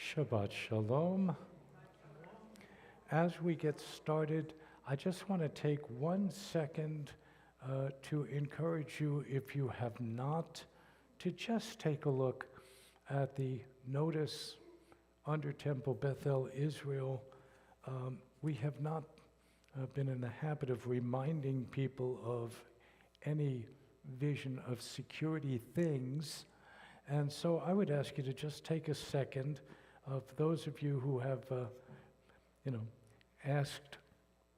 Shabbat Shalom. As we get started, I just want to take 1 second to encourage you, if you have not, to just take a look at the notice under Temple Beth El Israel. We have not been in the habit of reminding people of any vision of security things. And so I would ask you to just take a second. Of those of you who have, asked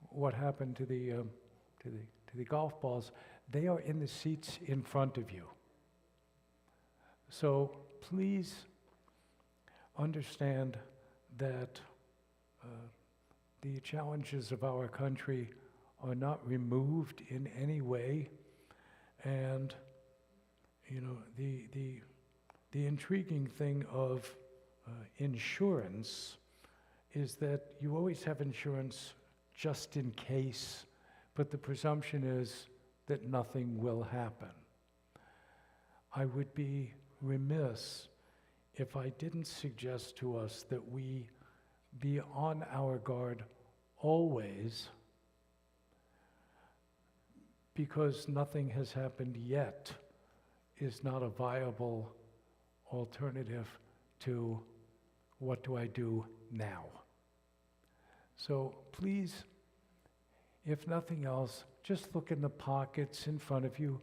what happened to the golf balls, they are in the seats in front of you. So please understand that the challenges of our country are not removed in any way, and the intriguing thing of insurance is that you always have insurance just in case, but the presumption is that nothing will happen. I would be remiss if I didn't suggest to us that we be on our guard always, because nothing has happened yet is not a viable alternative to what do I do now. So please, if nothing else, just look in the pockets in front of you.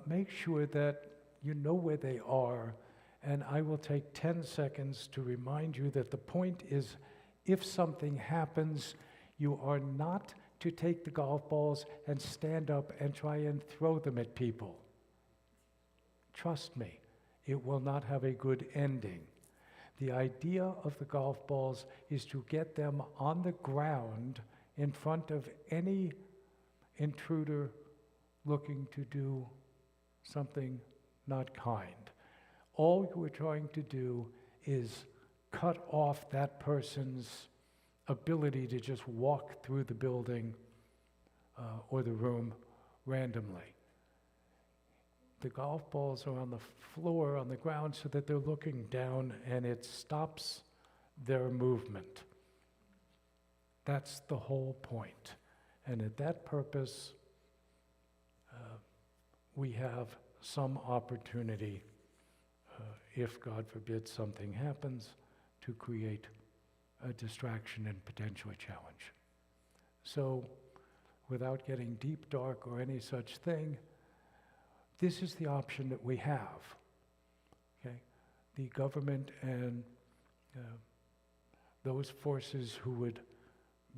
Make sure that you know where they are, and I will take 10 seconds to remind you that the point is, if something happens, you are not to take the golf balls and stand up and try and throw them at people. Trust me, it will not have a good ending. The idea of the golf balls is to get them on the ground in front of any intruder looking to do something not kind. All you are trying to do is cut off that person's ability to just walk through the building or the room randomly. The golf balls are on the floor, on the ground, so that they're looking down, and it stops their movement. That's the whole point. And at that purpose, we have some opportunity, if God forbid something happens, to create a distraction and potentially challenge. So, without getting deep, dark, or any such thing, this is the option that we have. Okay? The government and those forces who would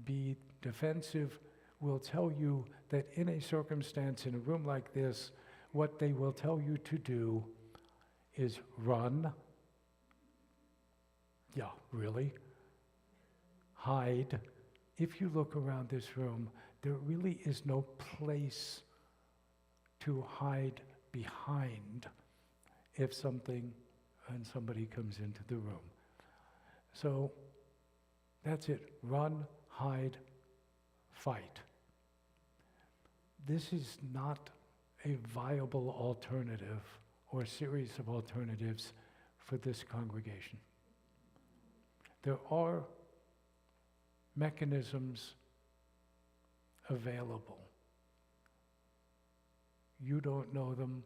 be defensive will tell you that in a circumstance, in a room like this, what they will tell you to do is run. Yeah, really? Hide. If you look around this room, there really is no place to hide behind if something and somebody comes into the room. So that's it. Run, hide, fight. This is not a viable alternative or series of alternatives for this congregation. There are mechanisms available. You don't know them.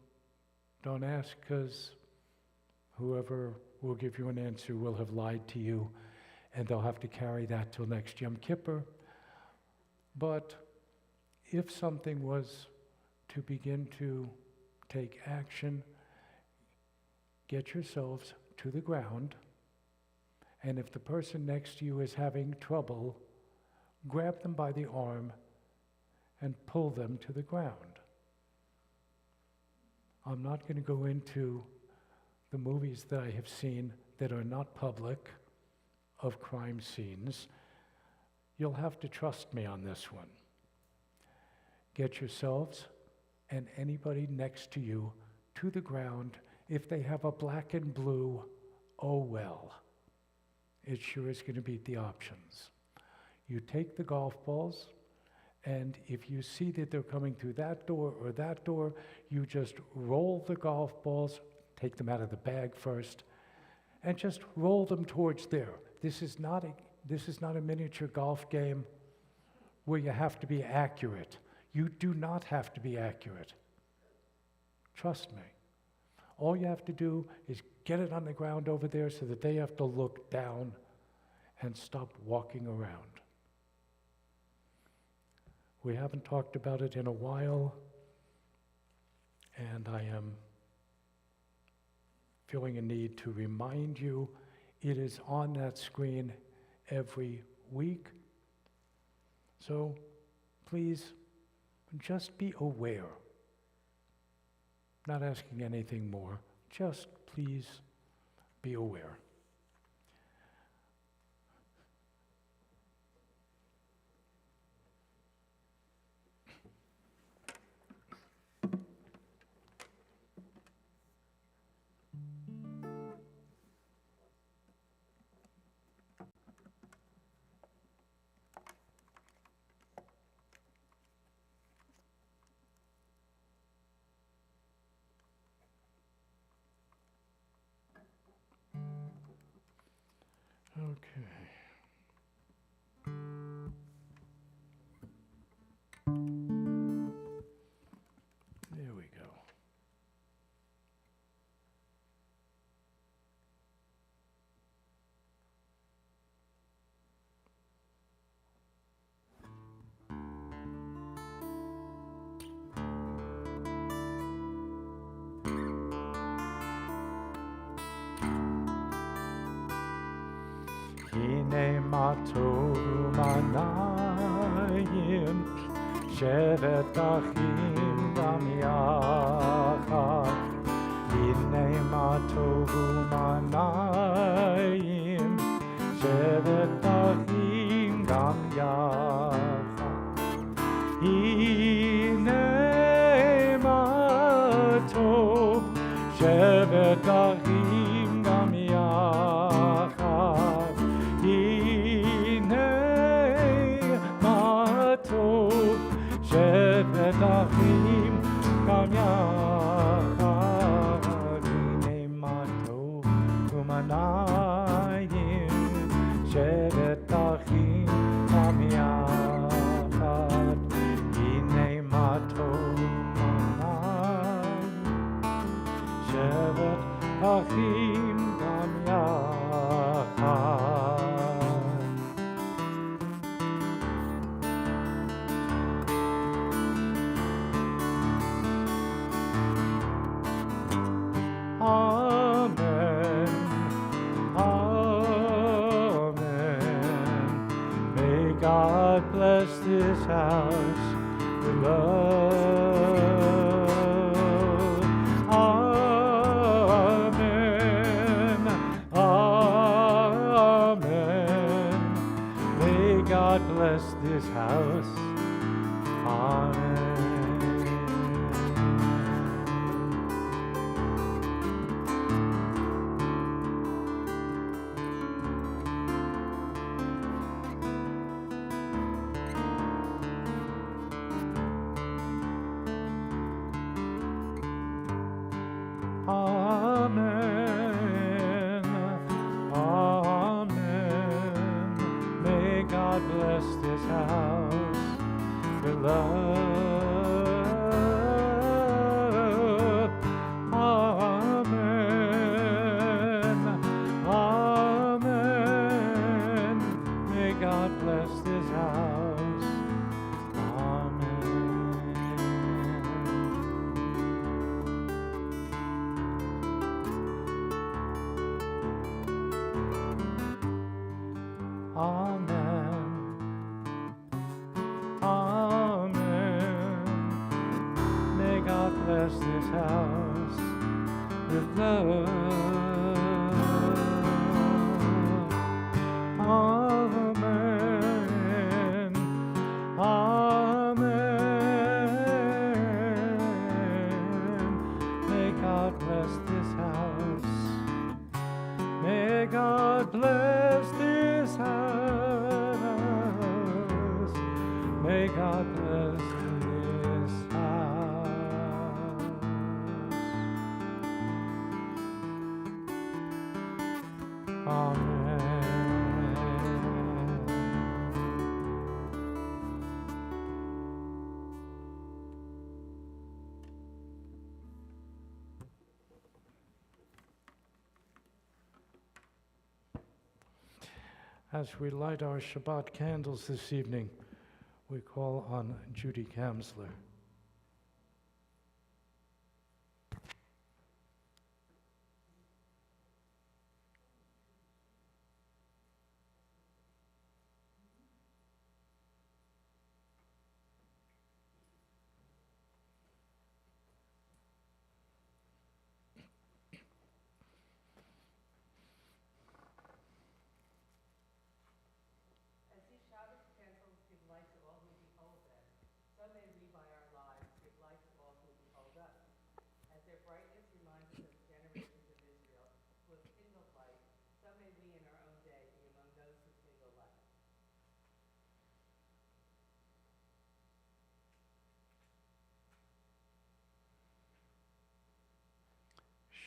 Don't ask, because whoever will give you an answer will have lied to you, and they'll have to carry that till next Yom Kippur. But if something was to begin to take action, get yourselves to the ground, and if the person next to you is having trouble, grab them by the arm and pull them to the ground. I'm not going to go into the movies that I have seen that are not public of crime scenes. You'll have to trust me on this one. Get yourselves and anybody next to you to the ground. If they have a black and blue, oh well. It sure is going to beat the options. You take the golf balls, and if you see that they're coming through that door or that door, you just roll the golf balls, take them out of the bag first, and just roll them towards there. This is not a miniature golf game where you have to be accurate. You do not have to be accurate. Trust me. All you have to do is get it on the ground over there so that they have to look down and stop walking around. We haven't talked about it in a while, and I am feeling a need to remind you it is on that screen every week. So please just be aware. Not asking anything more, just please be aware. Okay. There we go. Hine ma tovu manayim shevet achim gam yachad. Hine ma tovu manayim shevet achim gam yachad. Hine ma tov shevet achim gam yachad. Shevet achim gam yachad. Hine ma tov u'manayim shevet achim gam yachad. Hine ma tov u'manayim shevet achim gam yachad. Amen, amen. May God bless this house with love. Amen, amen. May God bless this house. Amen. Amen, amen. May God bless this house with love. Amen, amen. May God bless this house. Amen, amen. May God bless this house with love. Amen, amen. May God bless this house. May God bless this house. May God bless this house. As we light our Shabbat candles this evening, we call on Judy Kamsler.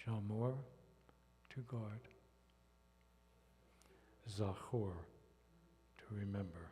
Shamor, to guard. Zachor, to remember.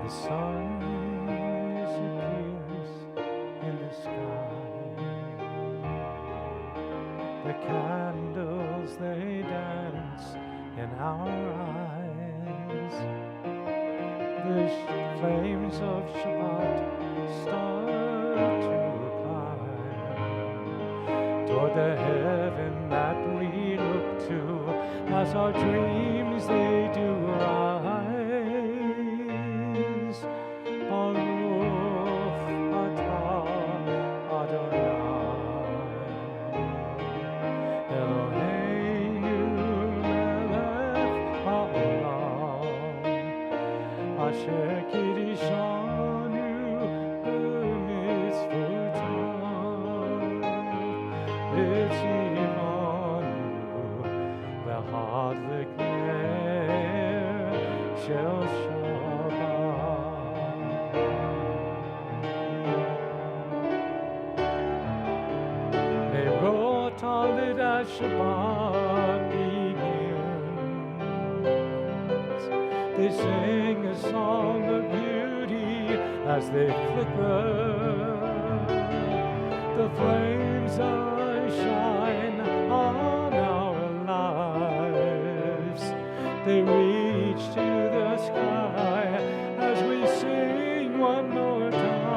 The sun disappears in the sky. The candles, they dance in our eyes. The flames of Shabbat start to climb toward the heaven that we look to as our dreams, they do rise. Baruch atah Adonai Eloheinu melech haolam asher kiddushanu b'mitzvotav v'tzivanu v'hadlik ner shel as Shabbat begins, they sing a song of beauty as they flicker. The flames shine on our lives. They reach to the sky as we sing one more time.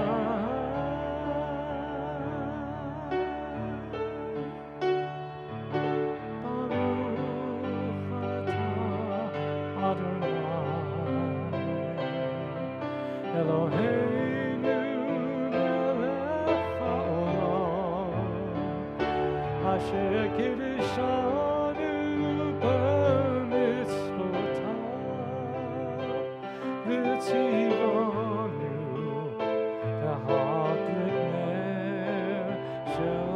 Eloheinu melech haolam asher kiddushanu b'mitzvotav v'tzivanu v'hadlik ner shel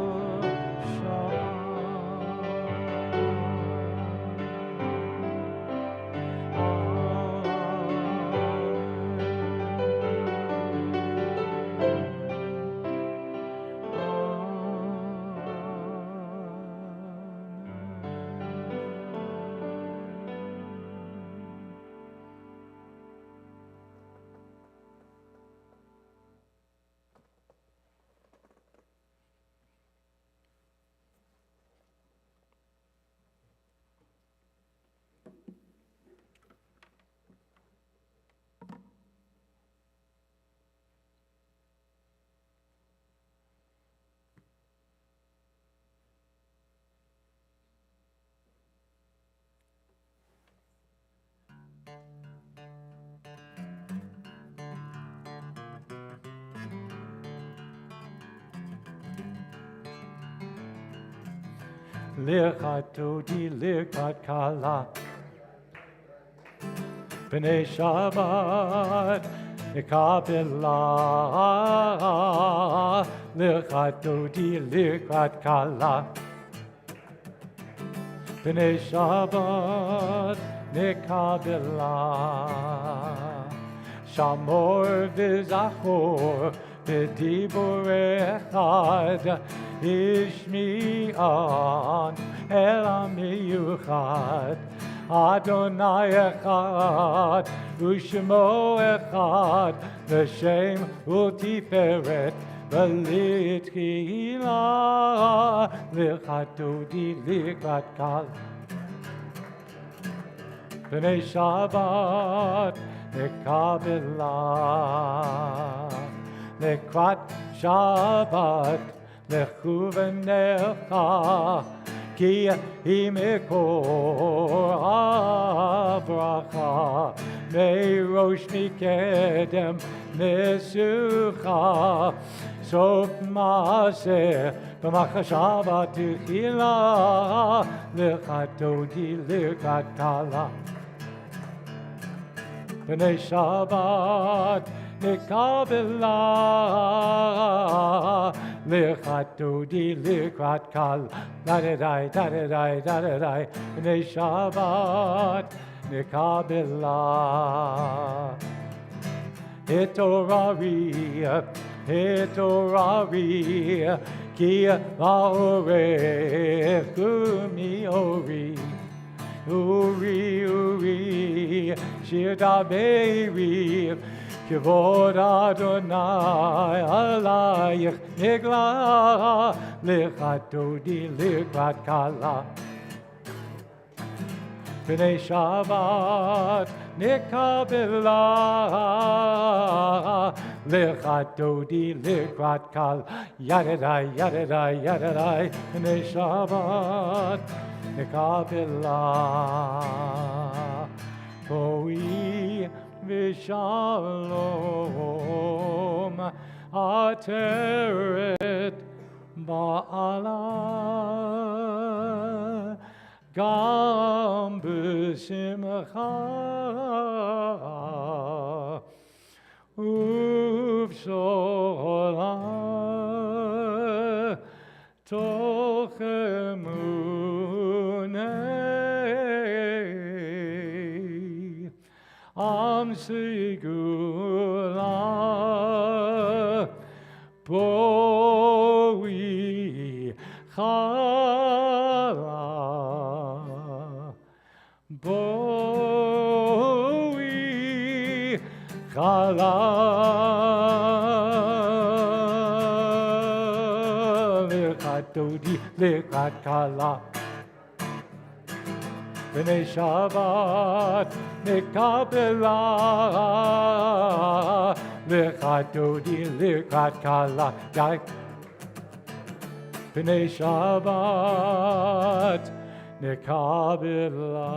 Lichat Dodi, Lichat Kala, B'nei Shabbat Nekabela Lichat Dodi Likrat Kala B'nei Shabbat Nekabela Shamor v'zachor v'dibur echad Ishmi'an el amiyuchad Adonai echad u'shemo echad v'shem u'tiferet v'litchila lichat dodi likrat kal B'nei Shabbat Nekabela Lekrat Shabbat Lechuvenecha Ki imekor abracha Meirosh mikedem nesucha Sof maseh B'macha Shabbat Tichila Lichat Dodi Likrat Kala B'nei Shabbat Nekabela Lichat Dodi Likrat Kal Da-da-dai, da-da-dai, da-da-dai B'nei Shabbat Nekabela Etorari Ki va'orech u'mi'ori Uri, Shir Daberi, Kivod Adonai, Alayich, Nigla, Lichat Dodi, Likrat Kala. B'nei Shabbat, Nekabela, Lichat Dodi, Likrat Kal, Yadadai, Yadadai, Yadadai, B'nei Shabbat, Nekabela Koi v'shalom Ateret ba'ala Gam b'simcha Uv'shola Tochemu Am Sigula Boi Chala Boi Chala Lichat Dodi Likrat Kala B'nei Shabbat Nekabela Lichat Dodi Likrat Kala B'nei Shabbat Nekabela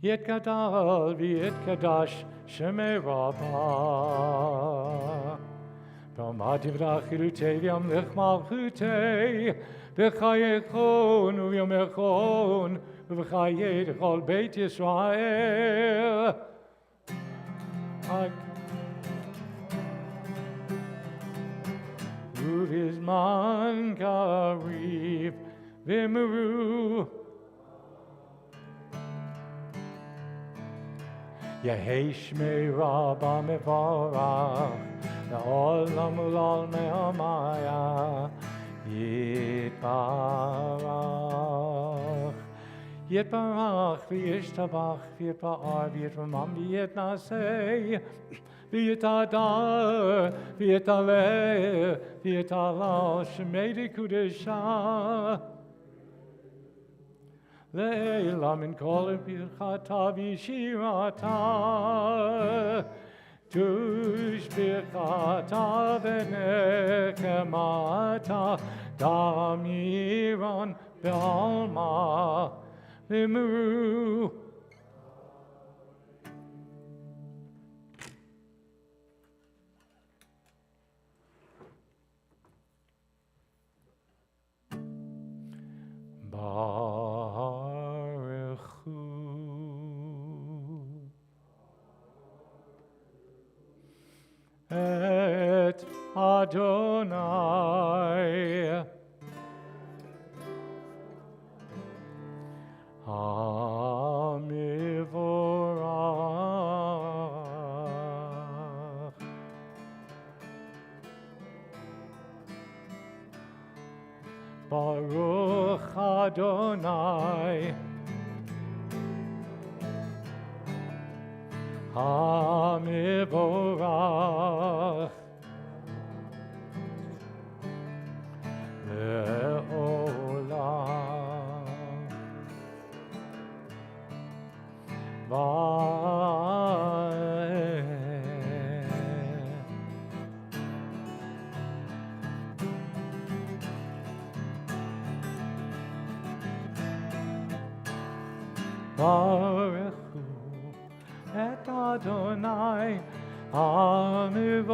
Yet Gadal v'yet Kadash Shemei Rabbah V'amad yivrach chilutei v'yamlech malchutei V'chayechon u'yomechon V'chayei d'chol Beit Yisrael Uvizman kariv v'meru Yehei Shmei Rabbah mevarach La'olam ul'ol me'amaya Yitbarach Yitbarach v'yishtabach v'yitba'ar v'yitramam v'yitnasei V'yitadar v'yitaleh v'yitalal Shemei d'kudesha Leila min kol birchata v'shirata Tush birchata v'nekemata Damiran v'alma v'meru Adonai. Hamivorach. Baruch Adonai. Hamivorach. Le'olam. Baruchu et Adonai Hamivorach.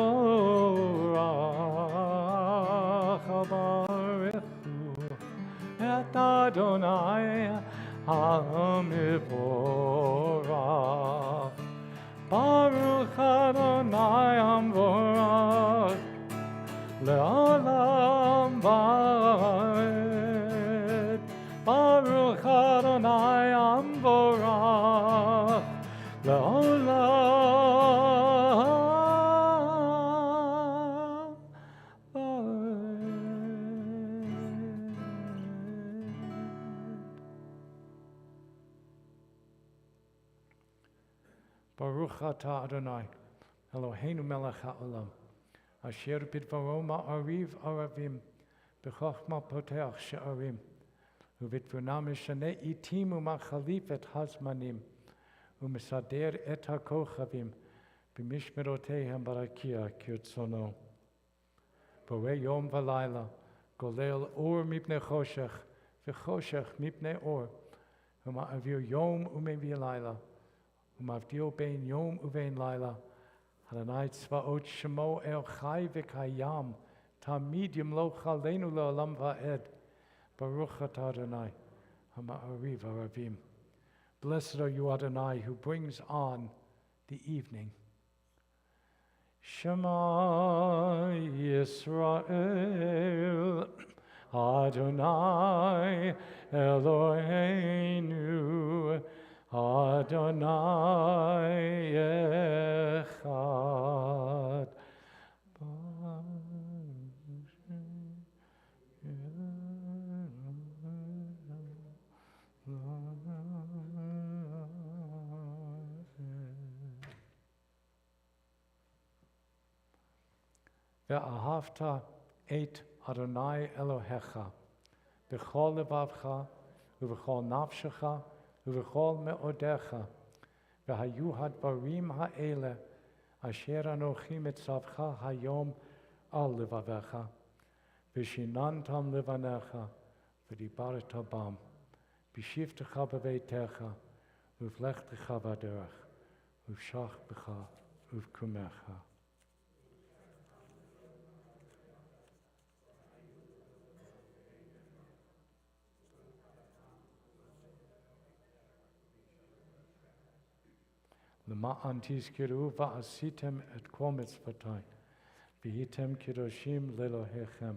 Baruchu et Adonai Hamivorach. Baruch Adonai Hamivorach Le'olam Va'ed. Baruch Adonai Hamivorach Le'olam Va'ed. Baruch Atah Adonai Eloheinu melech ha'olam asher bidvaro ma'ariv aravim b'chochma poteach she'arim ובתבונה משנה עיתים ומחליף את הזמנים ומסדר את הכוכבים במשמרותיהם ברקיע כרצונו. בורא יום ולילה, גולל אור מפני חושך וחושך מפני אור, ומעביר יום ומביא לילה, ומבדיל בין יום ובין לילה. אדוני צבאות שמו אל חי וקיים, תמיד ימלוך עלינו לעולם ועד. Baruch atah Adonai, Ha'ma'ariv Aravim. Blessed are you, Adonai, who brings on the evening. Shema Yisrael, Adonai Eloheinu, Adonai Echad. ואהבת את אדוני אלוהיך בכל לבבך ובכל נפשך ובכל מאודיך, והיו הדברים האלה אשר אנוכי מצווך היום על לבביך, ושיננתם לבניך ודיברת בם, בשבתך בביתך ובלכתך בדרך, ובשכבך ובקומך. למען תזכרו ועשיתם את כל מצוותי, והייתם קדושים לאלוהיכם.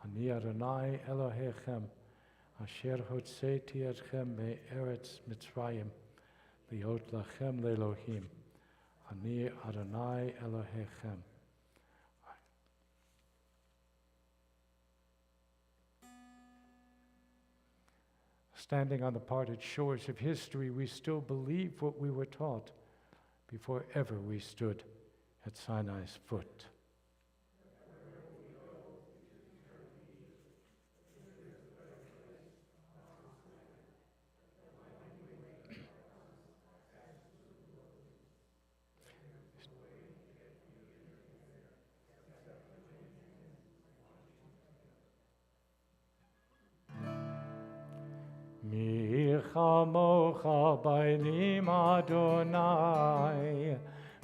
אני אדוני אלוהיכם, אשר הוצאתי אתכם מארץ מצרים, להיות לכם לאלוהים. אני אדוני אלוהיכם. Standing on the parted shores of history, we still believe what we were taught before ever we stood at Sinai's foot. Mi chamocha bainim Adonai,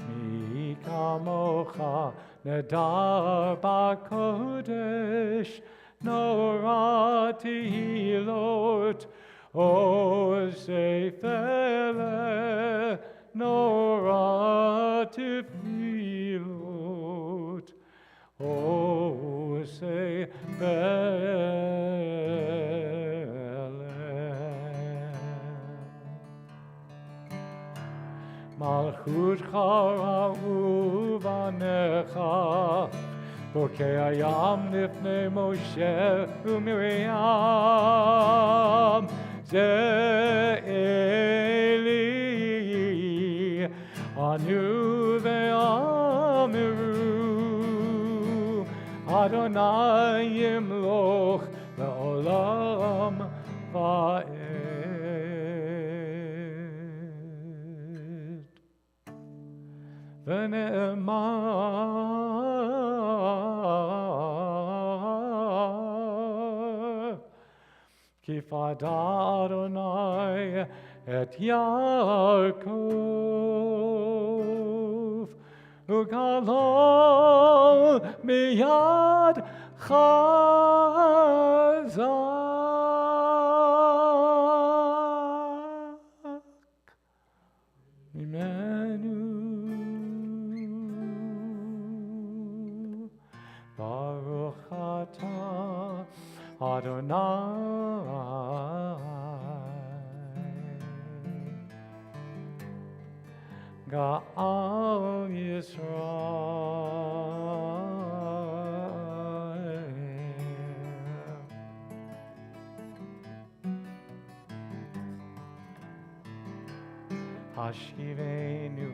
mi chamocha nedar b'kodesh, nora tehilot, o seifele, nora tefilot, Ose Belem. Malchutcha uvanecha, Bokei hayam lifnei Moshe u'Miriam, Ze Eli anu ve'amiru, Adonai yimloch le'olam va'ed. V'ne'emar ki fada Adonai et Yaakov u'galol miyad chazak mimenu. Baruch atah Adonai Ga'al Yisrael. Hashivenu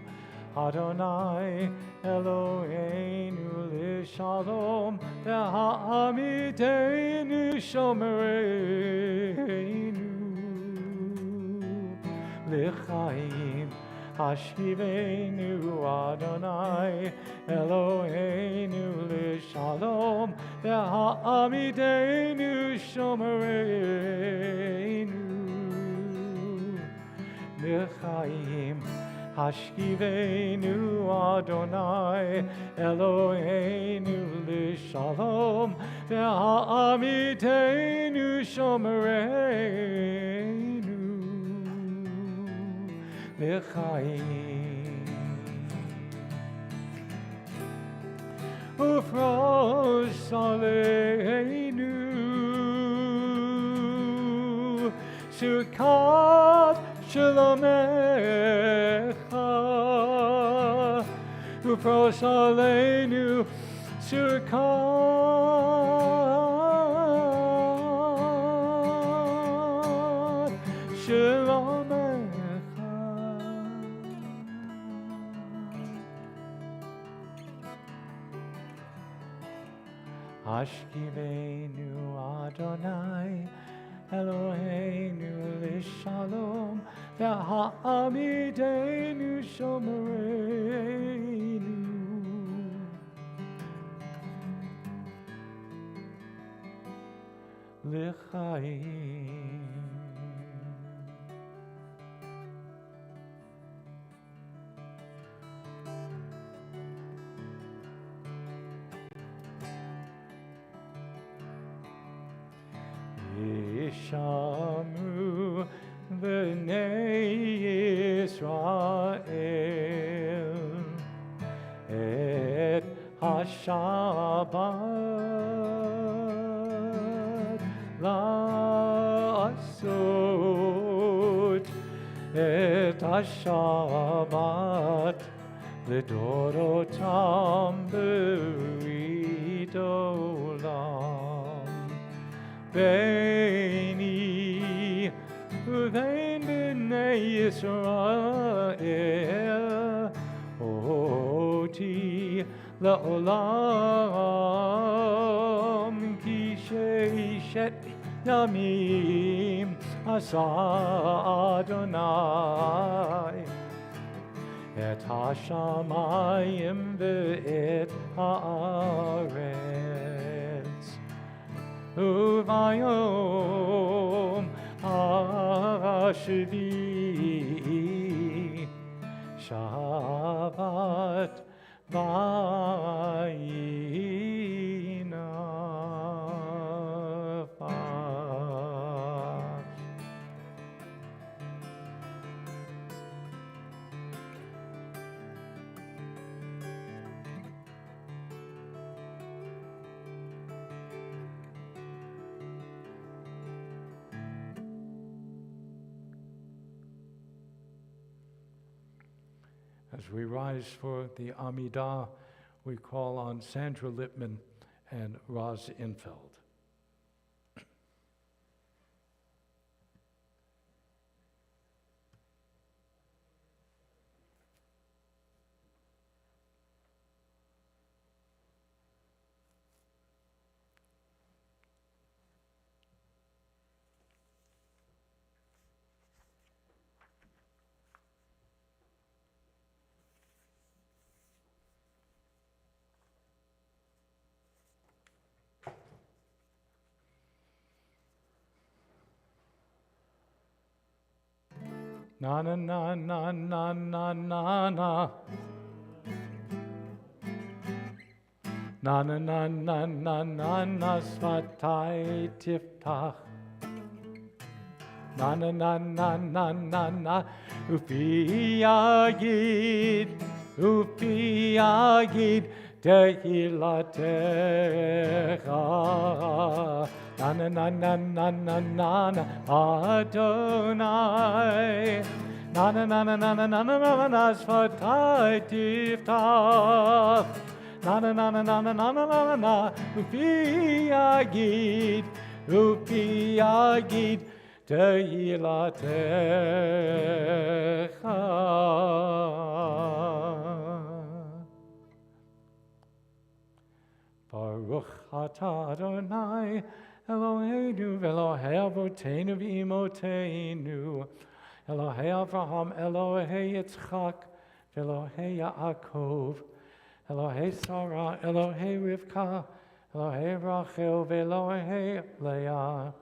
Adonai Eloheinu l'shalom, ve'ha'amidenu shomereinu l'chaim. Hashivenu Adonai Eloheinu l'shalom, ve'ha'amidenu shomereinu l'chaim. Hashivenu Adonai Eloheinu l'shalom, ve'ha'amidenu shomereinu l'chaim. Ufrosh aleinu Sukkot Shalomecha, Ufrosh aleinu Sukkot Shalomecha. Hashivenu Adonai Eloheinu l'shalom, ve'ha'amidenu shomereinu l'chaim. Yishamru b'nei Yisrael et HaShabbat la'asot, et HaShabbat l'dorotam b'rit olam. Beini uvein b'nei Yisrael, oti la'olam, ki sheishet yamim asa Adonai et hashamayim ve'et haaretz. Uvayom hashvi Shabbat vayinafash. As we rise for the Amidah, we call on Sandra Lippman and Roz Infeld. Na na na na na na na na. Na na na na na na na Svatai Tiftach. Na na na na na na na Ufi Yagid Tehilatecha. Na na na na na na na na Adonai. Na na na na na na na na na Svatai Tiftach. Na na na na na na na na na na Ufi Yagid Tehilatecha. Baruch atah Adonai Eloheinu v'Elohei Avoteinu v'Imoteinu Elohei Avraham Elohei Yitzchak v'Elohei Yaakov Elohei Sarah Elohei Rivka Elohei Rachel v'Elohei Leah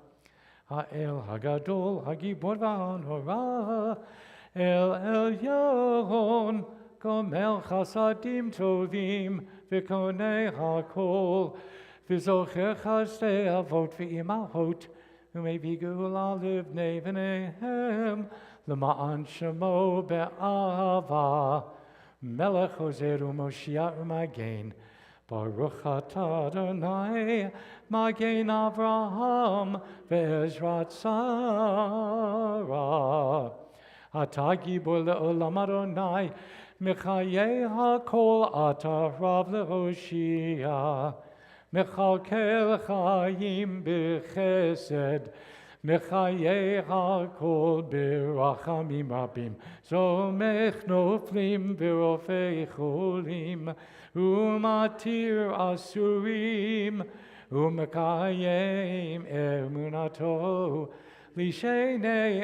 Ha'el Hagadol Hagibor v'Hanora El Elyon Gomel Chasadim Tovim V'Konei HaKol V'Zocher Chasdei Avot V'Imahot U'Mevigu Livnei V'Nehem L'Ma'an Shemo Be'ava Melech Ozer U'Moshiach U'Magen Baruch atah Adonai Magen Avraham Ve'ezrat Sarah Atah Gibor Le'olam Adonai Mechayeh HaKol Atah Rav Le'Hoshia Mechalkel Chaim B'Chesed Mechayeh HaKol B'Rachamim Rabim Zomech Noflim V'Rofei Cholim Umatir Asurim Umekayim Emunato Lishenei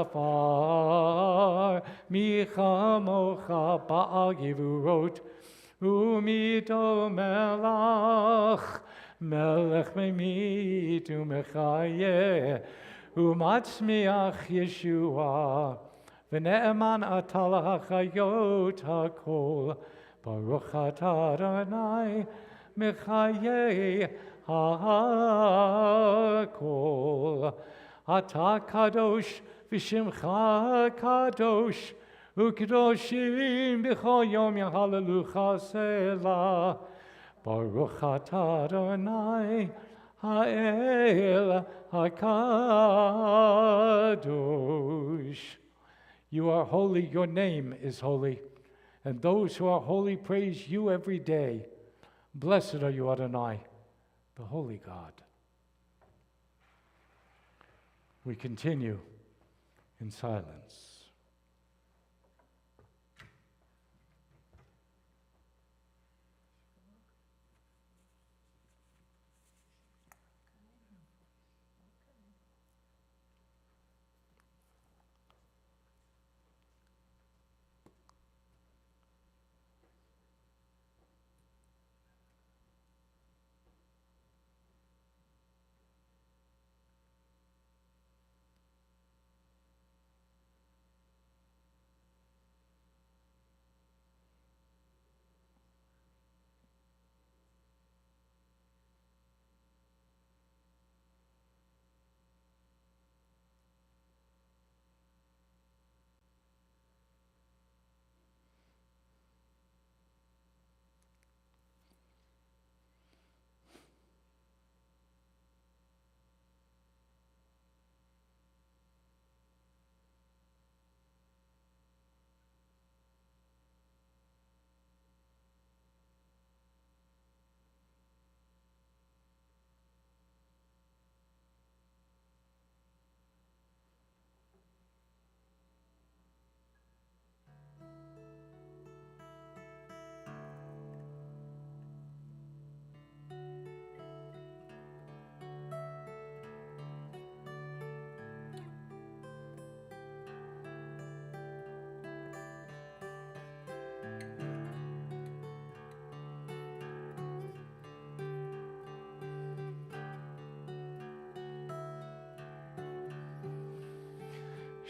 Afar Michamocha Ba'al Givurot Umito Melach Melech Memit Umechayeh Umatzmiach Yeshua V'ne'eman Atal HaChayot HaKol Baruch atah Adonai Mechayeh HaKol Atah Kadosh V'Shimcha Kadosh U'Kadoshim B'chol Yom Yahalelucha Selah Baruch atah Adonai Ha'el HaKadosh. You are holy, your name is holy, and those who are holy praise you every day. Blessed are you, Adonai, the holy God. We continue in silence.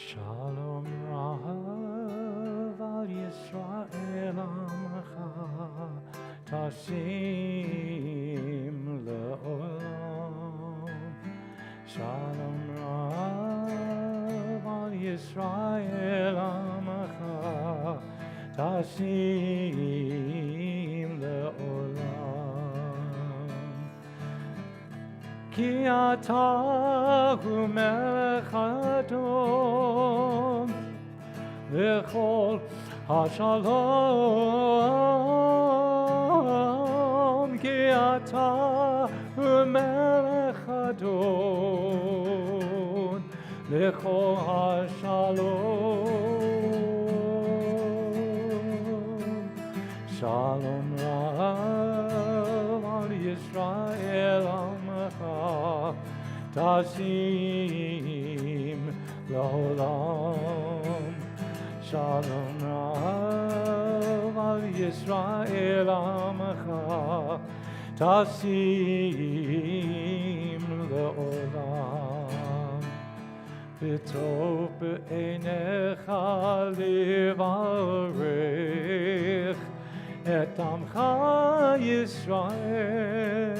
Shalom Rav al Yisrael Amcha Tashim Le'olam. Shalom Rav al Yisrael Amcha Tashim Le'olam. Ki ata hu melech Adon V'chol HaShalom. Ki ata hu melech Adon V'chol HaShalom. Shalom Rav al Yisrael Amcha Tashim L'olam. Shalom Rav al Yisrael Amcha Tashim L'olam. B'tov b'einecha livarech et amcha Yisrael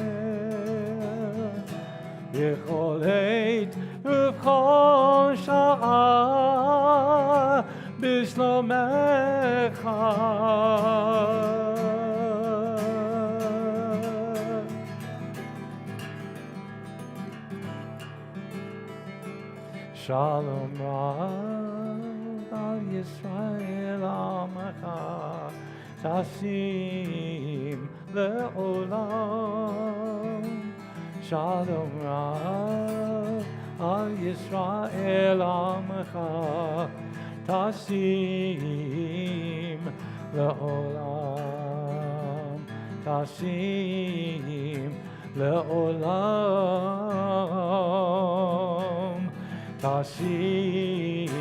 b'chol עת ובכל שעה בשלומך. Shalom Rav al Yisrael Amcha Tashim Le'olam. Shalom Rav al Yisrael Amcha Tashim Le'olam. Tashim Le'olam. Tashim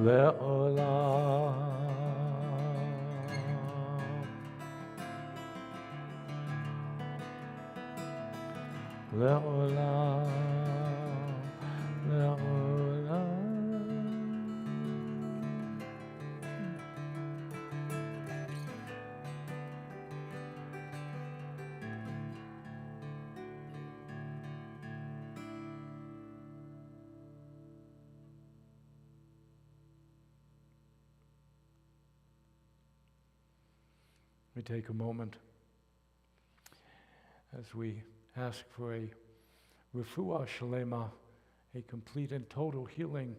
Le'olam. Le'olam. Le'olam. We take a moment as we ask for a refuah shalema, a complete and total healing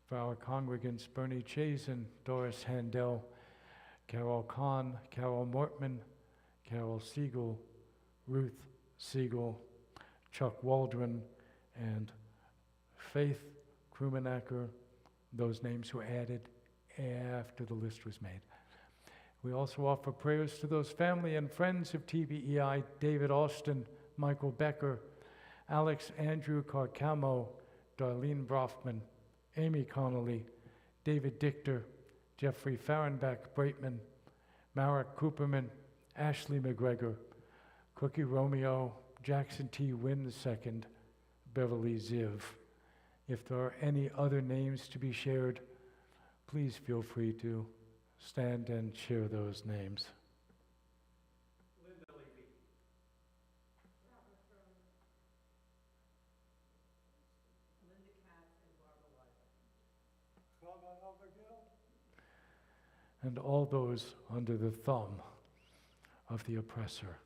for our congregants Bernie Chazen, Doris Handel, Carol Kahn, Carol Mortman, Carol Siegel, Ruth Siegel, Chuck Waldron, and Faith Krumenacker, those names were added after the list was made. We also offer prayers to those family and friends of TBEI, David Austin, Michael Becker, Alex Andrew Carcamo, Darlene Brofman, Amy Connolly, David Dichter, Jeffrey Fahrenbach Breitman, Marek Cooperman, Ashley McGregor, Cookie Romeo, Jackson T. Wynn II, Beverly Ziv. If there are any other names to be shared, please feel free to stand and share those names. Linda Levy. Linda Katz and Barbara Weiser. And all those under the thumb of the oppressor.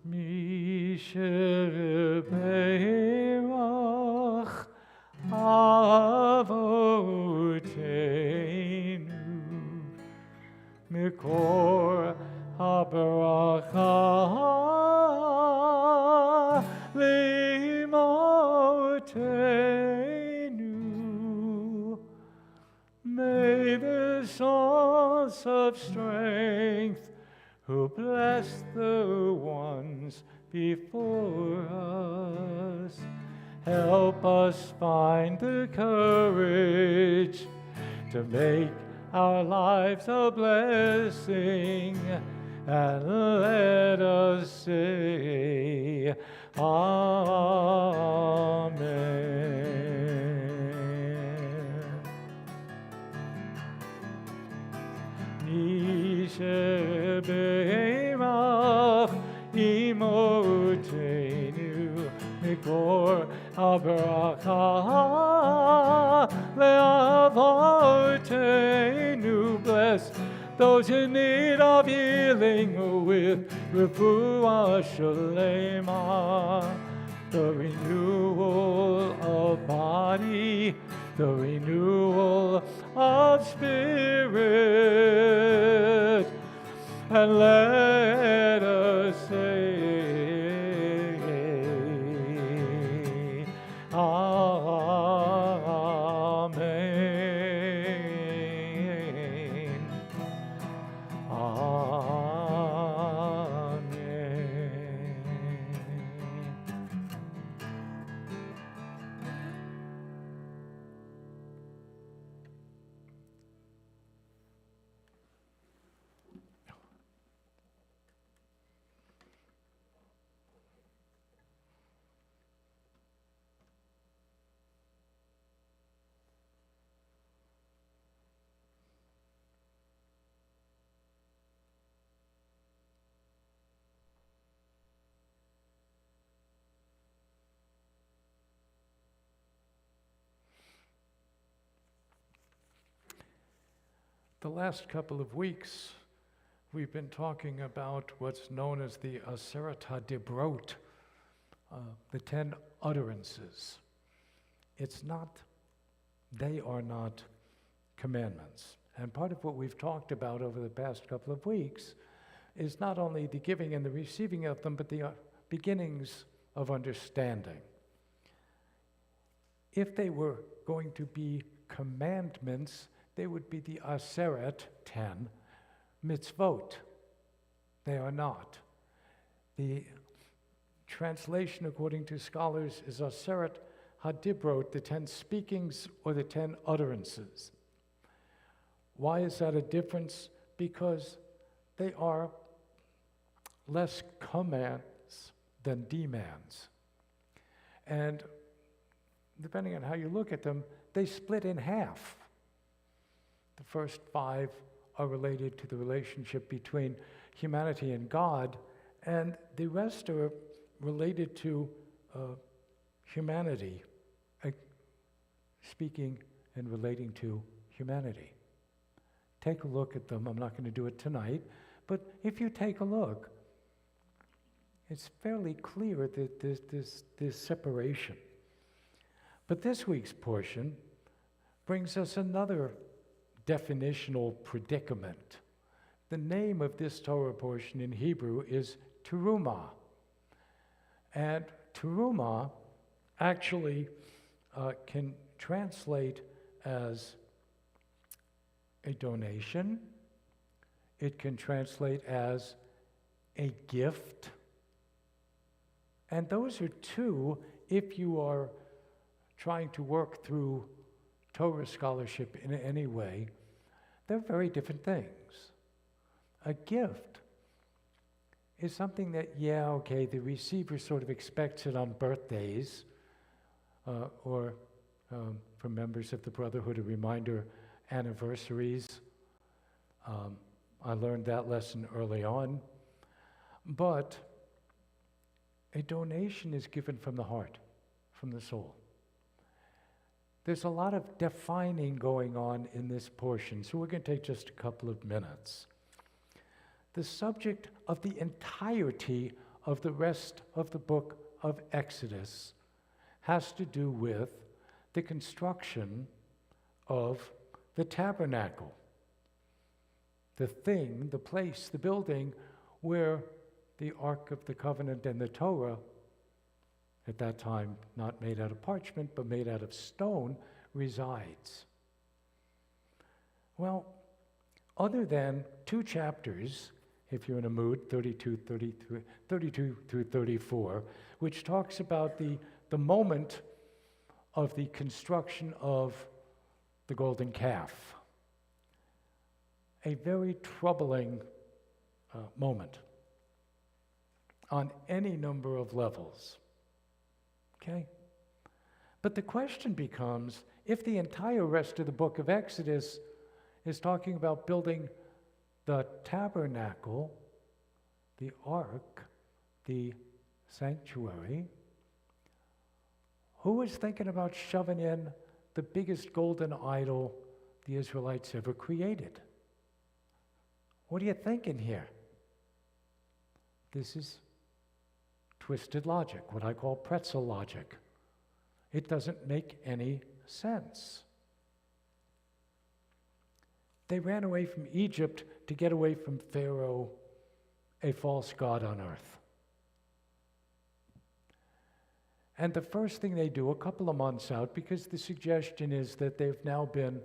Misher Beirach Avoteinu Mikor HaBaracha Limotenu. May the source of strength who bless the ones before us help us find the courage to make our lives a blessing, and let us say, Amen. Nishebeirach imotenu mikor habracha le'avartenu. Bless those in need of healing with refuah shalema, the renewal of body, the renewal of spirit, and let us say, Amen. The last couple of weeks, we've been talking about what's known as the Aseret HaDibrot, the 10 utterances. They are not commandments. And part of what we've talked about over the past couple of weeks is not only the giving and the receiving of them, but the beginnings of understanding. If they were going to be commandments, they would be the Aseret, 10, mitzvot. They are not. The translation, according to scholars, is Aseret HaDibrot, the 10 speakings or the 10 utterances. Why is that a difference? Because they are less commands than demands. And depending on how you look at them, they split in half. The first 5 are related to the relationship between humanity and God, and the rest are related to humanity, speaking and relating to humanity. Take a look at them. I'm not going to do it tonight, but if you take a look, it's fairly clear that there's this separation. But this week's portion brings us another definitional predicament. The name of this Torah portion in Hebrew is Terumah. And Terumah actually can translate as a donation. It can translate as a gift. And those are two, if you are trying to work through Torah scholarship in any way, they're very different things. A gift is something that, the receiver sort of expects it on birthdays, or for members of the Brotherhood, a reminder, anniversaries. I learned that lesson early on. But a donation is given from the heart, from the soul. There's a lot of defining going on in this portion, so we're going to take just a couple of minutes. The subject of the entirety of the rest of the book of Exodus has to do with the construction of the tabernacle, the thing, the place, the building where the Ark of the Covenant and the Torah, at that time not made out of parchment but made out of stone, resides. Well, other than 2 chapters, if you're in a mood, 32 through 34, which talks about the moment of the construction of the golden calf. A very troubling moment on any number of levels. Okay? But the question becomes, if the entire rest of the book of Exodus is talking about building the tabernacle, the ark, the sanctuary, who was thinking about shoving in the biggest golden idol the Israelites ever created? What are you thinking here? This is twisted logic, what I call pretzel logic. It doesn't make any sense. They ran away from Egypt to get away from Pharaoh, a false god on earth. And the first thing they do, a couple of months out, because the suggestion is that they've now been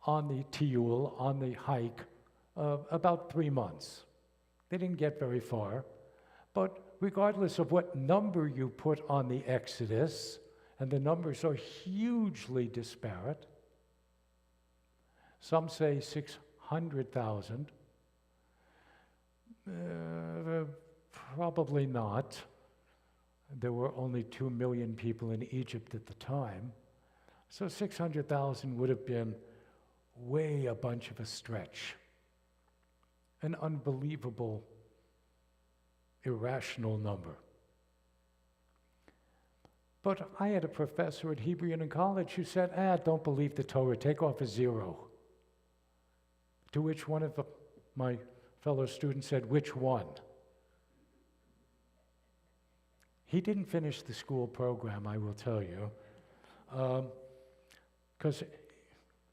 on the tiyul, on the hike, about 3 months. They didn't get very far. But regardless of what number you put on the Exodus, and the numbers are hugely disparate, some say 600,000. Probably not. There were only 2 million people in Egypt at the time. So 600,000 would have been way a bunch of a stretch. An unbelievable, irrational number. But I had a professor at Hebrew in college who said, don't believe the Torah, take off a 0. To which one of my fellow students said, which one? He didn't finish the school program, I will tell you, because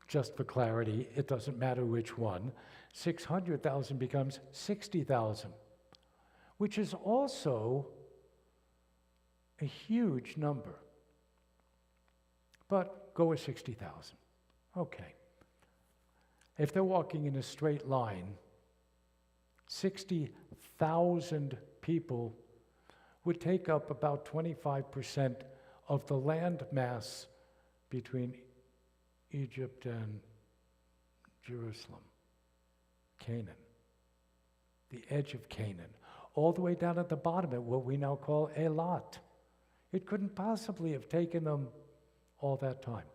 just for clarity, it doesn't matter which one. 600,000 becomes 60,000, which is also a huge number. But go with 60,000. Okay. If they're walking in a straight line, 60,000 people would take up about 25% of the land mass between Egypt and Jerusalem, Canaan, the edge of Canaan, all the way down at the bottom at what we now call Eilat. It couldn't possibly have taken them all that time.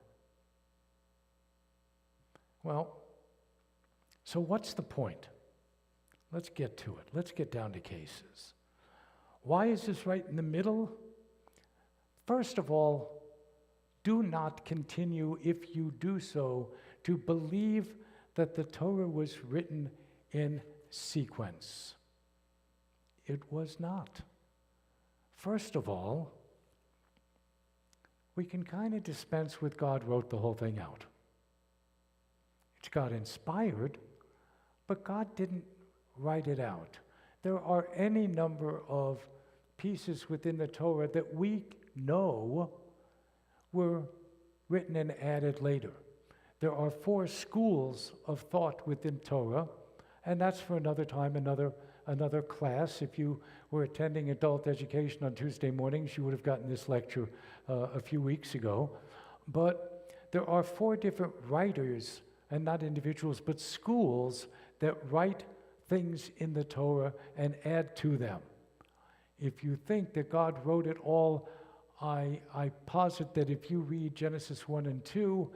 Well, so what's the point? Let's get to it. Let's get down to cases. Why is this right in the middle? First of all, do not continue, if you do so, to believe that the Torah was written in sequence. It was not. First of all, we can kind of dispense with God wrote the whole thing out. It's God inspired, but God didn't write it out. There are any number of pieces within the Torah that we know were written and added later. There are 4 schools of thought within Torah, and that's for another time, another class. If you were attending adult education on Tuesday mornings, you would have gotten this lecture a few weeks ago. But there are 4 different writers, and not individuals, but schools that write things in the Torah and add to them. If you think that God wrote it all, I posit that if you read Genesis 1 and 2,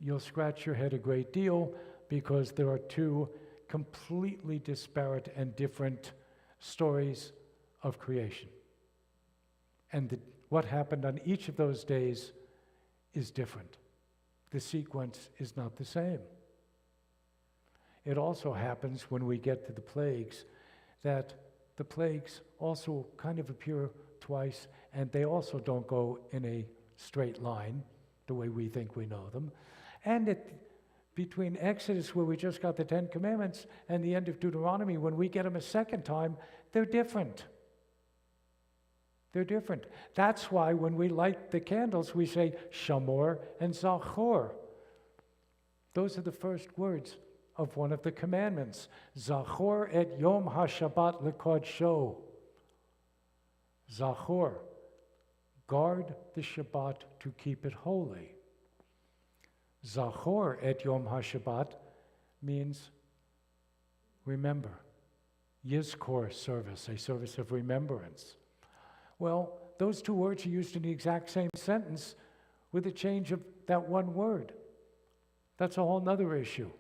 you'll scratch your head a great deal, because there are 2 completely disparate and different stories of creation. And what happened on each of those days is different. The sequence is not the same. It also happens when we get to the plagues that the plagues also kind of appear twice, and they also don't go in a straight line the way we think we know them. And between Exodus, where we just got the 10 Commandments, and the end of Deuteronomy, when we get them a second time, they're different. They're different. That's why when we light the candles, we say Shamor and Zachor. Those are the first words of one of the commandments. Zachor et Yom HaShabbat L'Kodsho. Zachor. Guard the Shabbat to keep it holy. Zachor et Yom HaShabbat means remember. Yizkor service, a service of remembrance. Well, those two words are used in the exact same sentence with a change of that one word. That's a whole other issue.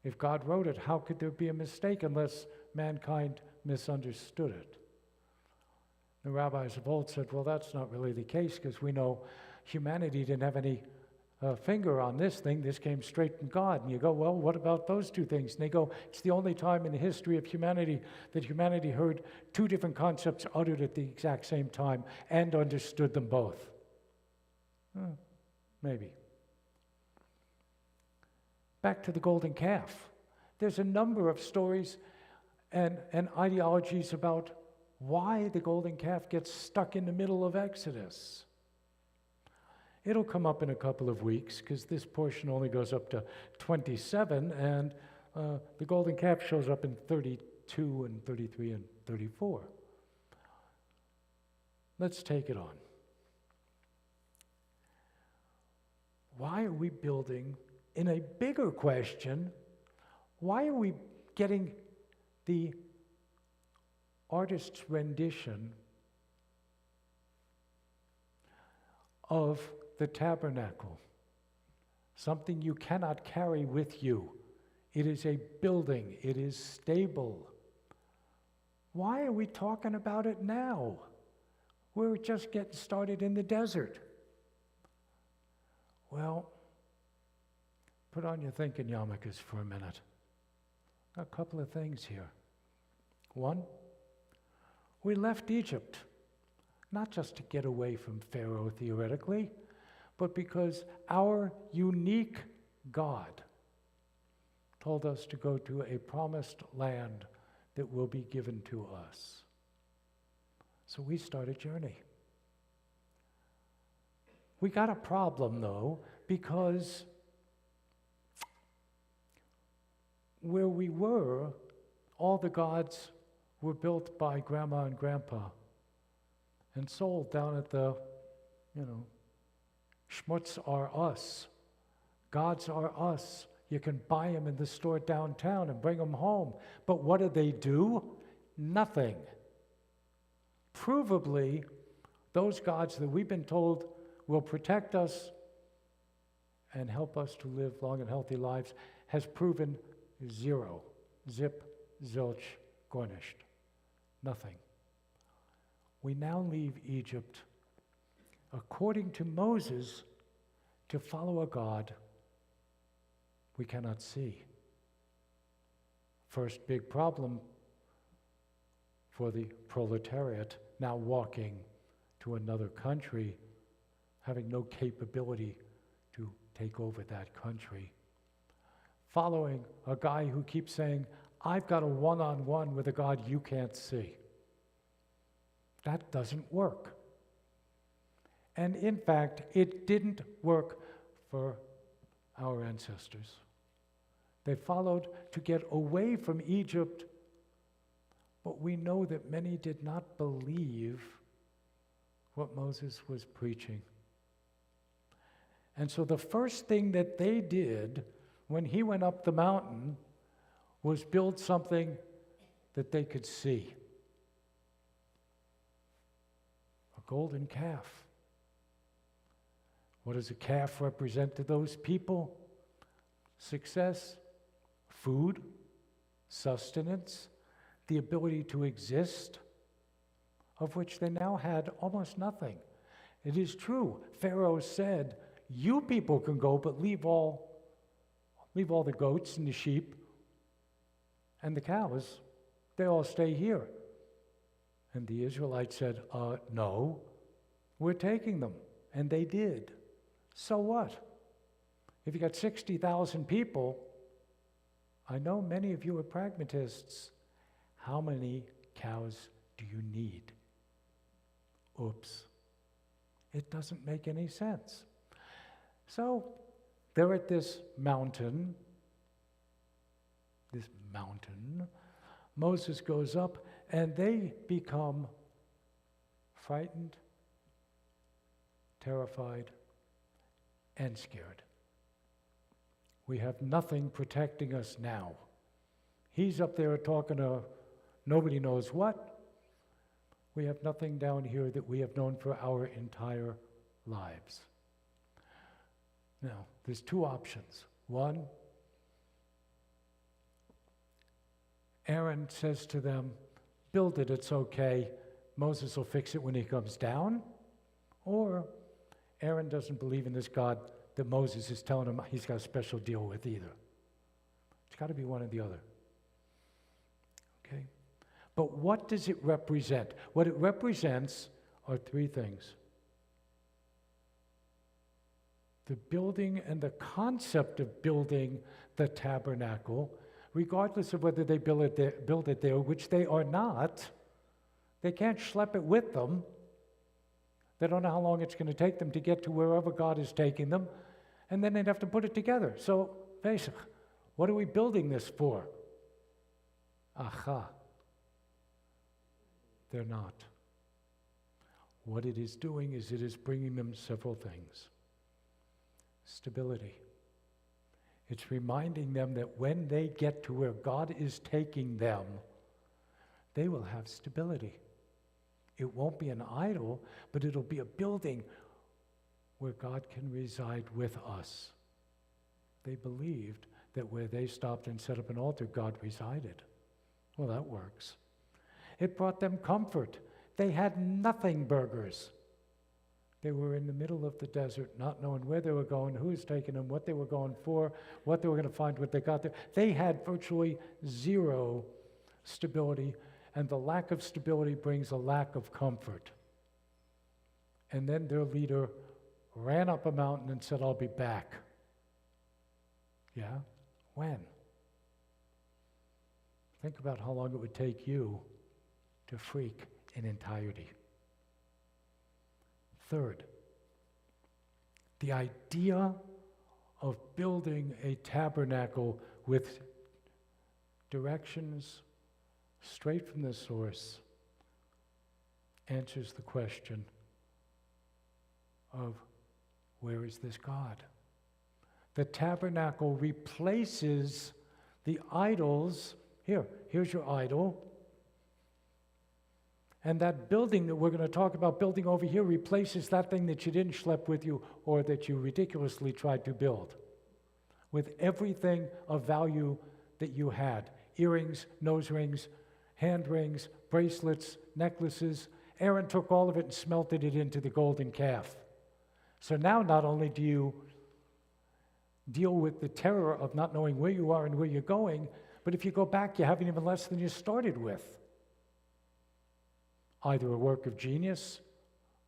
If God wrote it, how could there be a mistake unless mankind misunderstood it? The rabbis of old said, well, that's not really the case because we know humanity didn't have any finger on this thing. This came straight from God. And you go, well, what about those two things? And they go, it's the only time in the history of humanity that humanity heard two different concepts uttered at the exact same time and understood them both. Maybe. Back to the golden calf. There's a number of stories and ideologies about why the golden calf gets stuck in the middle of Exodus. It'll come up in a couple of weeks because this portion only goes up to 27, and the golden calf shows up in 32 and 33 and 34. Let's take it on. Why are we building, in a bigger question, why are we getting the artist's rendition of the tabernacle, something you cannot carry with you? It is a building. It is stable. Why are we talking about it now? We're just getting started in the desert. Well, put on your thinking yarmulkes for a minute. A couple of things here. One, we left Egypt, not just to get away from Pharaoh theoretically, but because our unique God told us to go to a promised land that will be given to us. So we start a journey. We got a problem, though, because where we were, all the gods were built by Grandma and Grandpa and sold down at the, Schmutz are us. Gods are us. You can buy them in the store downtown and bring them home. But what do? Nothing. Provably, those gods that we've been told will protect us and help us to live long and healthy lives has proven zero. Zip, zilch, gornished. Nothing. We now leave Egypt, according to Moses, to follow a God we cannot see. First big problem for the proletariat, now walking to another country, having no capability to take over that country. Following a guy who keeps saying, I've got a one-on-one with a God you can't see. That doesn't work. And in fact, it didn't work for our ancestors. They followed to get away from Egypt, but we know that many did not believe what Moses was preaching. And so the first thing that they did when he went up the mountain was build something that they could see. A golden calf. What does a calf represent to those people? Success, food, sustenance, the ability to exist, of which they now had almost nothing. It is true, Pharaoh said, you people can go, but leave all the goats and the sheep and the cows. They all stay here. And the Israelites said, no, we're taking them. And they did. So what? If you got 60,000 people, I know many of you are pragmatists. How many cows do you need? Oops. It doesn't make any sense. So they're at this mountain. Moses goes up, and they become frightened terrified, and scared. We have nothing protecting us now. He's up there talking to nobody knows what. We have nothing down here that we have known for our entire lives. Now, there's two options. One, Aaron says to them, build it, it's okay. Moses will fix it when he comes down. Or Aaron doesn't believe in this God that Moses is telling him he's got a special deal with either. It's got to be one or the other. Okay? But what does it represent? What it represents are three things. The building and the concept of building the tabernacle, regardless of whether they build it there, which they are not. They can't schlep it with them. They don't know how long it's going to take them to get to wherever God is taking them, and then they'd have to put it together. So, basically, what are we building this for? Aha. They're not. What it is doing is it is bringing them several things. Stability. It's reminding them that when they get to where God is taking them, they will have stability. It won't be an idol, but it'll be a building where God can reside with us. They believed that where they stopped and set up an altar, God resided. Well, that works. It brought them comfort. They had nothing burgers. They were in the middle of the desert, not knowing where they were going, who was taking them, what they were going for, what they were going to find when they got there. They had virtually zero stability, and the lack of stability brings a lack of comfort. And then their leader ran up a mountain and said, I'll be back. Yeah? When? Think about how long it would take you to freak in entirety. Third, the idea of building a tabernacle with directions straight from the source answers the question of where is this God? The tabernacle replaces the idols. Here's your idol. And that building that we're going to talk about building over here replaces that thing that you didn't schlep with you or that you ridiculously tried to build with everything of value that you had. Earrings, nose rings, hand rings, bracelets, necklaces. Aaron took all of it and smelted it into the golden calf. So now not only do you deal with the terror of not knowing where you are and where you're going, but if you go back, you haven't even less than you started with. Either a work of genius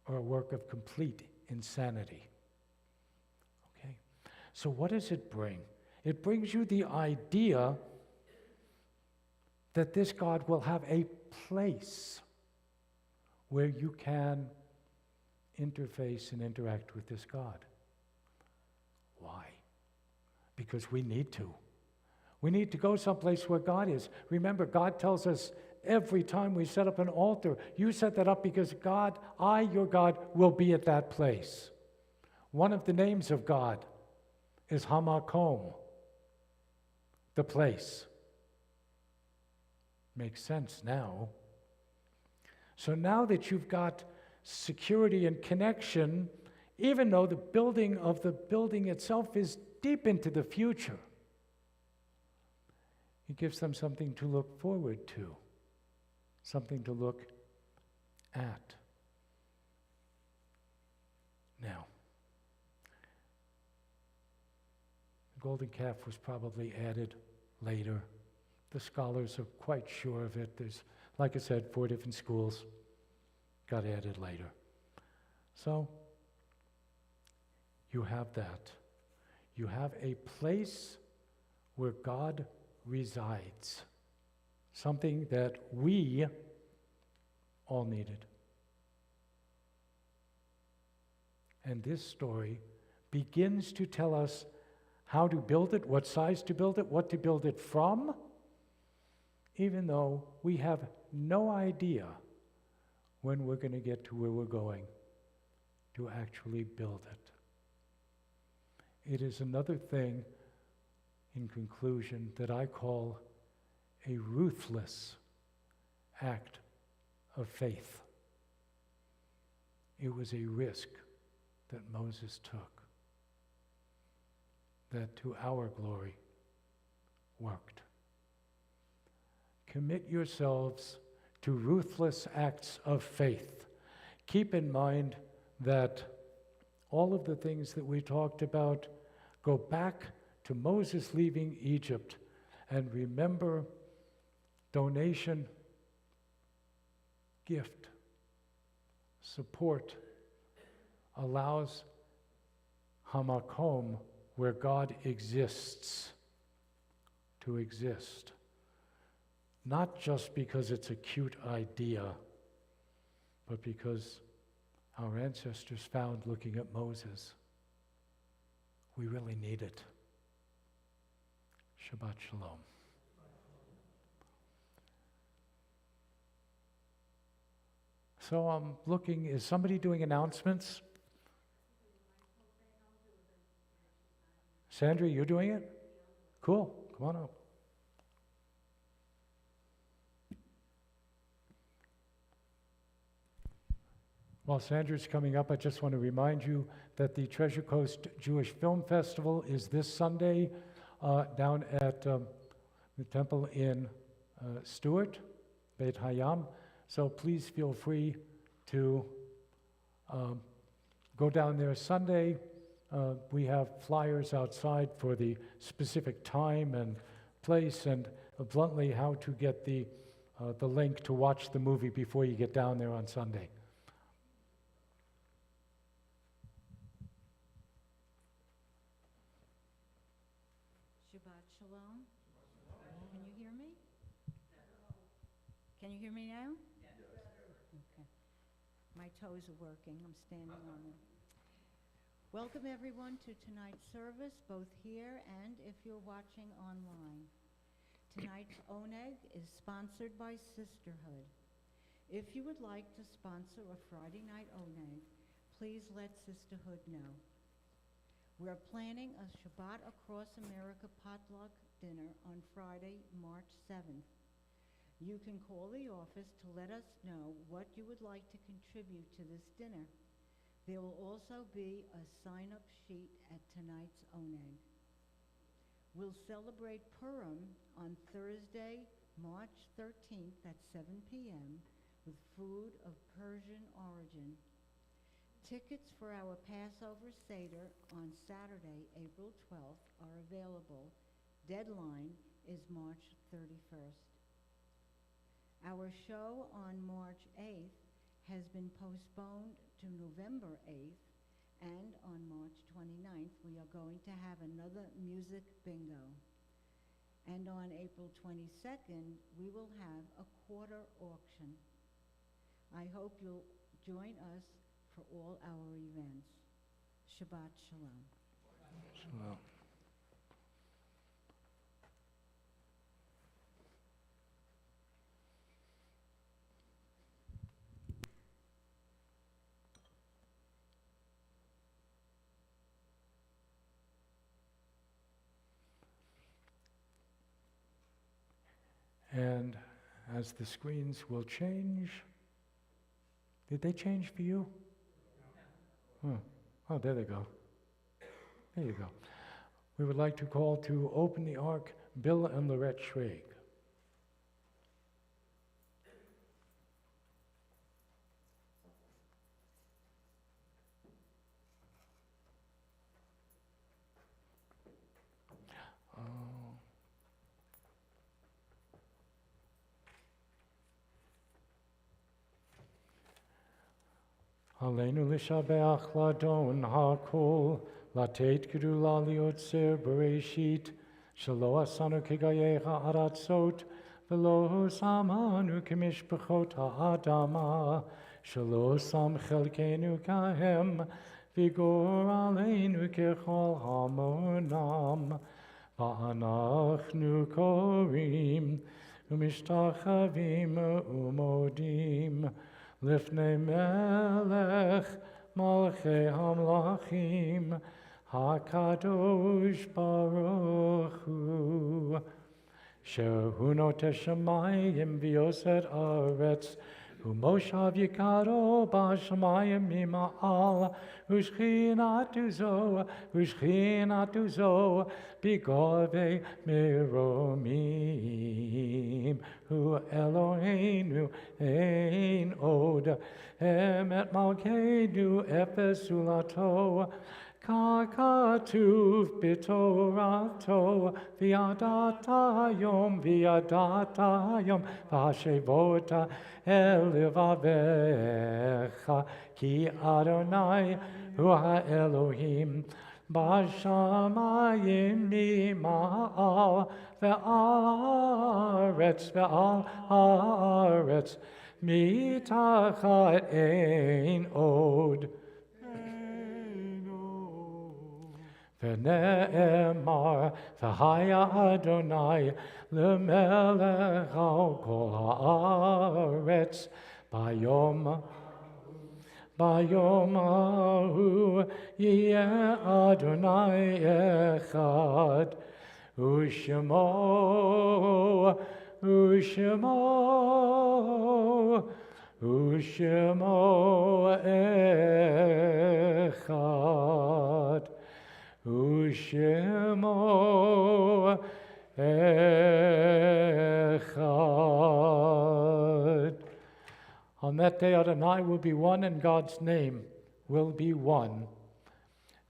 or a work of complete insanity. Okay? So what does it bring? It brings you the idea that this God will have a place where you can interface and interact with this God. Why? Because we need to. We need to go someplace where God is. Remember, God tells us every time we set up an altar, you set that up because God, I, your God, will be at that place. One of the names of God is Hamakom, the place. Makes sense now. So now that you've got security and connection, even though the building of the building itself is deep into the future, it gives them something to look forward to. Something to look at. Now, the golden calf was probably added later. The scholars are quite sure of it. There's, like I said, 4 different schools got added later. So, you have that. You have a place where God resides. Something that we all needed. And this story begins to tell us how to build it, what size to build it, what to build it from, even though we have no idea when we're going to get to where we're going to actually build it. It is another thing, in conclusion, that I call a ruthless act of faith. It was a risk that Moses took that to our glory worked. Commit yourselves to ruthless acts of faith. Keep in mind that all of the things that we talked about go back to Moses leaving Egypt. And remember, donation, gift, support allows hamakom, where God exists, to exist. Not just because it's a cute idea, but because our ancestors found, looking at Moses, we really need it. Shabbat Shalom. So I'm looking, is somebody doing announcements? Sandra, you're doing it? Cool, come on up. While Sandra's coming up, I just want to remind you that the Treasure Coast Jewish Film Festival is this Sunday down at the Temple in Stewart, Beit Hayam. So please feel free to go down there Sunday. We have flyers outside for the specific time and place, and bluntly how to get the link to watch the movie before you get down there on Sunday. Shabbat Shalom. Can you hear me? Can you hear me now? Okay. My toes are working. I'm standing on them. Welcome everyone to tonight's service, both here and if you're watching online. Tonight's Oneg is sponsored by Sisterhood. If you would like to sponsor a Friday night Oneg, please let Sisterhood know. We're planning a Shabbat Across America potluck dinner on Friday, March 7th. You can call the office to let us know what you would like to contribute to this dinner. There will also be a sign-up sheet at tonight's Oneg. We'll celebrate Purim on Thursday, March 13th at 7 p.m. with food of Persian origin. Tickets for our Passover Seder on Saturday, April 12th are available. Deadline is March 31st. Our show on March 8th has been postponed to November 8th, and on March 29th we are going to have another music bingo. And on April 22nd we will have a quarter auction. I hope you'll join us for all our events. Shabbat Shalom. Shalom. And as the screens will change, did they change for you? Oh, there they go. There you go. We would like to call to open the ark Bill and Lorette Schraig. Aleinu l'shabeach ladon hakol, latet gedula liotzer bereshit, shelo asanu kegayecha aratzot, velo samanu kemishpachot ha'adama, shelo sam chelkenu kahem, vigor aleinu kechol hamonam, va'anachnu korim, umishtachavim umodim, Lifnei melech Malchei Hamlachim, HaKadosh Baruch Hu, Shehu Noteh Shamayim v'Yosed Aretz, Umoshav Yikaro B'Shamayim Mima'al, Ushchinatu Zo, B'Govei Meromim, Hu Eloheinu Ein Od, Emet Malkeinu Efes Ulato, Kakatuv B'Torato, V'Yadatayom, V'Ashevota Elivavecha, Ki Adonai Hu HaElohim, B'Shamayim Mima'al, Ve'al Haaretz, Mitachat Ein Od. V'ne'emar, v'haya Adonai, l'melech al kol haaretz, bayom ahu, yeh Adonai echad, u'shemo echad. Ushemo echad. On that day, Adonai will be one, and God's name will be one.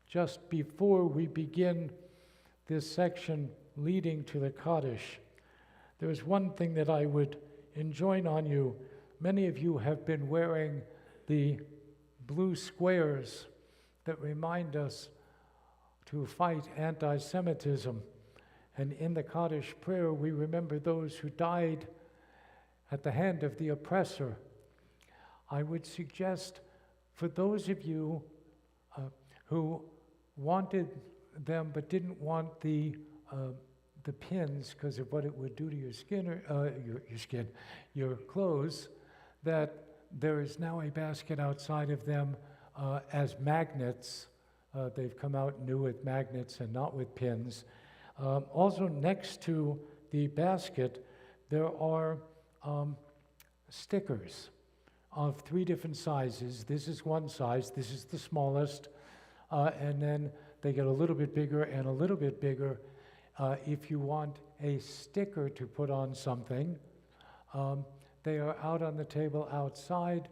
Just before we begin this section leading to the Kaddish, there is one thing that I would enjoin on you. Many of you have been wearing the blue squares that remind us to fight anti-Semitism. And in the Kaddish prayer, we remember those who died at the hand of the oppressor. I would suggest for those of you who wanted them but didn't want the pins because of what it would do to your skin or your clothes, that there is now a basket outside of them as magnets. They've come out new with magnets and not with pins. Also, next to the basket, there are stickers of 3 different sizes. This is one size, this is the smallest, and then they get a little bit bigger and a little bit bigger. If you want a sticker to put on something, they are out on the table outside.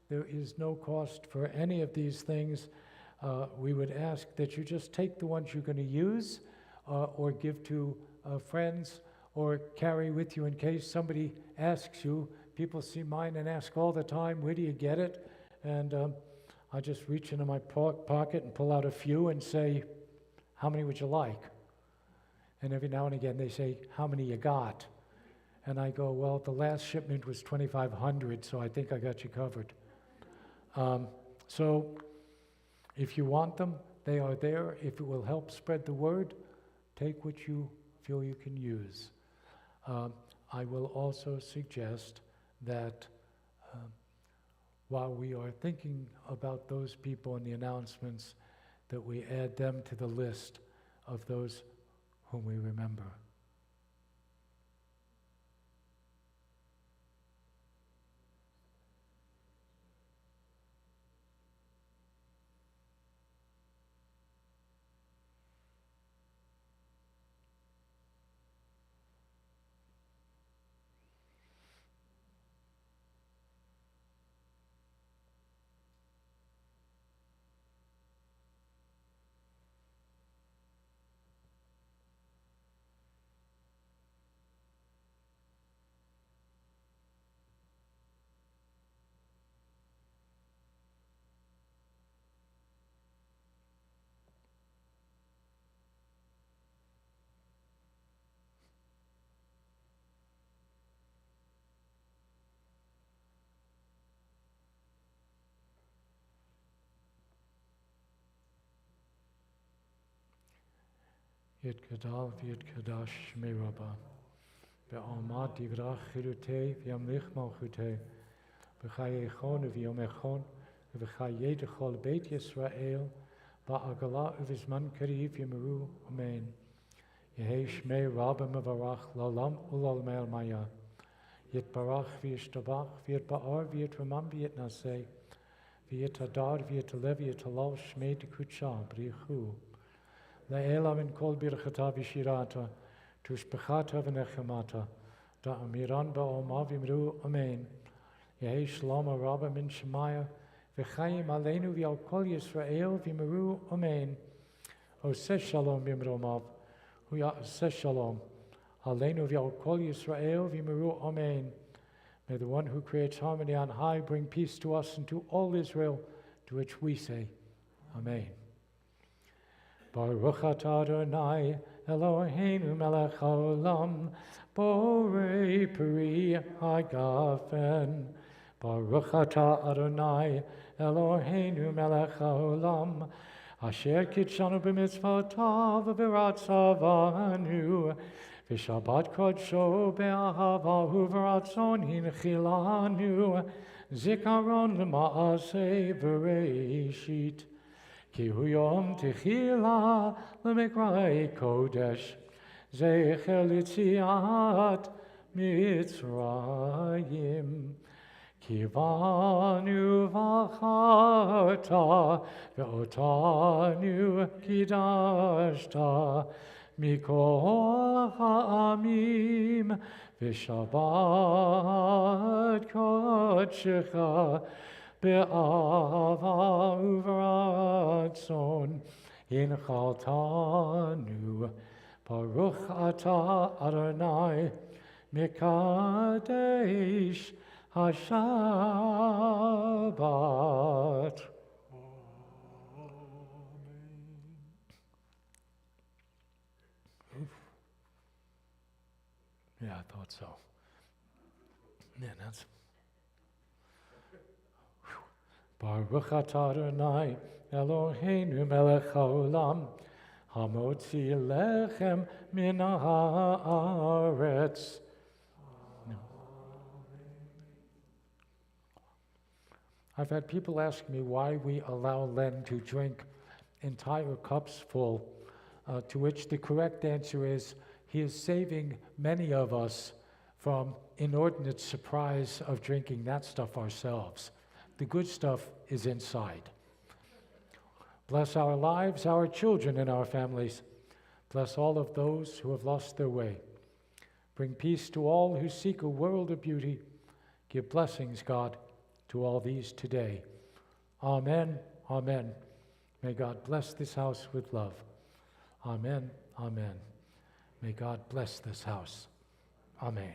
There is no cost for any of these things. We would ask that you just take the ones you're going to use or give to friends or carry with you in case somebody asks you. People see mine and ask all the time, where do you get it? And I just reach into my pocket and pull out a few and say, how many would you like? And every now and again they say, how many you got? And I go, well, the last shipment was 2,500, so I think I got you covered. So if you want them, they are there. If it will help spread the word, take what you feel you can use. I will also suggest that while we are thinking about those people in the announcements, that we add them to the list of those whom we remember. Yitgadal v'yitgadash shmei Rabbah. Ve'almad divrach chirutei v'yamlich malchutei. V'chayechon v'yomechon ובחיי דכל בית ישראל, בעגלה ובזמן קריב יאמרו אמן. יהי שמי רב מברך לעולם ולעולמי עלמיה. יתברך וישתבח ויתפאר ויתרומם ויתנשא, ויתהדר ויתעלה ויתהלל שמי דקודשה בריחו. לאלה מן כל ברכתה ושירתה, תושבחתה ונחמתה, דאמירן בעולמה ואמרו אמן. יהי שלום הרבה מן שמיה, וחיים עלינו ועל כל ישראל ואמרו אמן. עושה שלום במרומיו, הוא יעשה שלom עלינו ועל כל Israel ואמרו amen. May the one who creates harmony on high bring peace to us and to all Israel, to which we say amen. Baruch atah Adonai Eloheinu melech haolam, borei peri hagafen. Baruch atah Adonai Eloheinu melech haolam, asher kitshanu b'mitzvotav v'ratzavanu, v'shabbat kodsho be'ahavahu v'ratzon hinchilanu, zikaron l'ma'aseh v'reishit, ki hu yom techila l'mikrai kodesh, zecher l'tziat Mitzrayim. Kivanu v'acharta ve'otanu kidashta mikol ha'amim v'shabbat kodshecha be'ava uvratzon inchaltanu. Baruch atah Adonai mikadesh HaShabbat. Yeah, I thought so. Yeah, that's... Baruch atah Adonai Eloheinu melech haolam, hamotzi lechem min haaretz. I've had people ask me why we allow Len to drink entire cups full, to which the correct answer is he is saving many of us from inordinate surprise of drinking that stuff ourselves. The good stuff is inside. Bless our lives, our children, and our families. Bless all of those who have lost their way. Bring peace to all who seek a world of beauty. Give blessings, God, to all these today. Amen, amen. May God bless this house with love. Amen, amen. May God bless this house. Amen.